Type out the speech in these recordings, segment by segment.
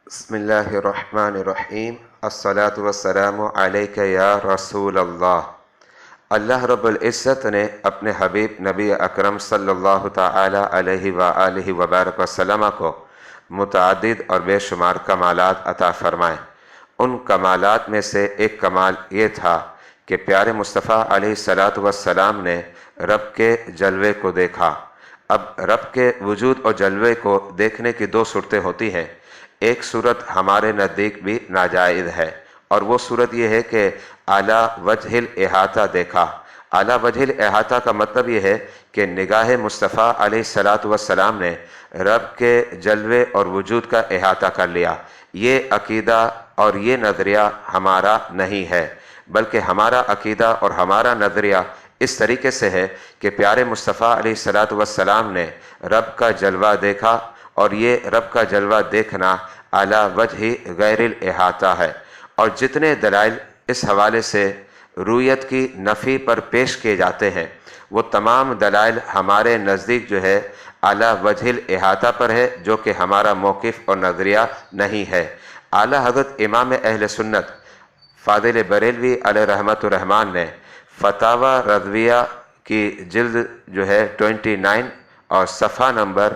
بسم اللہ الرحمن الرحیم الصلاۃ والسلام علیک یا رسول اللہ۔ اللہ رب العزت نے اپنے حبیب نبی اکرم صلی اللہ تعالی علیہ وآلہ وبارک وسلم کو متعدد اور بے شمار کمالات عطا فرمائے۔ ان کمالات میں سے ایک کمال یہ تھا کہ پیارے مصطفیٰ علیہ الصلاۃ والسلام نے رب کے جلوے کو دیکھا۔ اب رب کے وجود اور جلوے کو دیکھنے کی دو صورتیں ہوتی ہیں۔ ایک صورت ہمارے نزدیک بھی ناجائز ہے، اور وہ صورت یہ ہے کہ اعلیٰ وجہ الاحاطہ دیکھا۔ اعلیٰ وجہ الاحاطہ کا مطلب یہ ہے کہ نگاہ مصطفیٰ علیہ الصلاۃ والسلام نے رب کے جلوے اور وجود کا احاطہ کر لیا۔ یہ عقیدہ اور یہ نظریہ ہمارا نہیں ہے، بلکہ ہمارا عقیدہ اور ہمارا نظریہ اس طریقے سے ہے کہ پیارے مصطفیٰ علیہ الصلاۃ والسلام نے رب کا جلوہ دیکھا، اور یہ رب کا جلوہ دیکھنا اعلیٰ وجہ غیر الاحاطہ ہے۔ اور جتنے دلائل اس حوالے سے رویت کی نفی پر پیش کیے جاتے ہیں، وہ تمام دلائل ہمارے نزدیک جو ہے اعلیٰ وجہ الاحاطہ پر ہے، جو کہ ہمارا موقف اور نظریہ نہیں ہے۔ اعلیٰ حضرت امام اہل سنت فاضل بریلوی علیہ رحمۃ الرحمن نے فتاوی رضویہ کی جلد جو ہے 29 اور صفحہ نمبر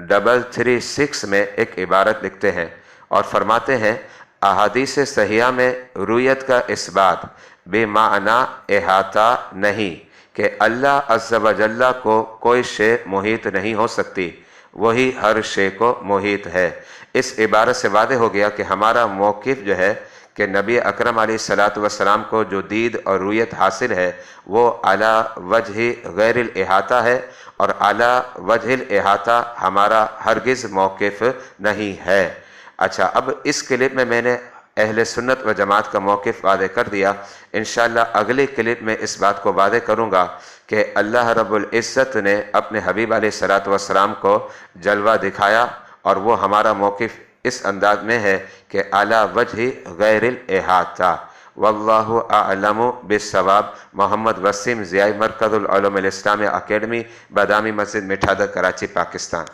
336 میں ایک عبارت لکھتے ہیں اور فرماتے ہیں، احادیث صحیحہ میں رویت کا اثبات بے معنی احاطہ نہیں کہ اللہ عز و جل کو کوئی شے محیط نہیں ہو سکتی، وہی ہر شے کو محیط ہے۔ اس عبارت سے واضح ہو گیا کہ ہمارا موقف جو ہے کہ نبی اکرم علیہ الصلاۃ والسلام کو جو دید اور رویت حاصل ہے وہ اعلیٰ وجہ غیر الاحاطہ ہے، اور اعلیٰ وجہ الاحاطہ ہمارا ہرگز موقف نہیں ہے۔ اچھا، اب اس کلپ میں نے اہل سنت و جماعت کا موقف واضح کر دیا۔ انشاءاللہ اگلی کلپ میں اس بات کو واضح کروں گا کہ اللہ رب العزت نے اپنے حبیب علیہ الصلاۃ والسلام کو جلوہ دکھایا، اور وہ ہمارا موقف اس انداز میں ہے کہ اعلیٰ وجہ غیر الاحاطہ۔ واللہ اعلم بالصواب۔ محمد وسیم ضیائی، مرکز العلوم الاسلامیہ اکیڈمی، بادامی مسجد، مٹھادر، کراچی، پاکستان۔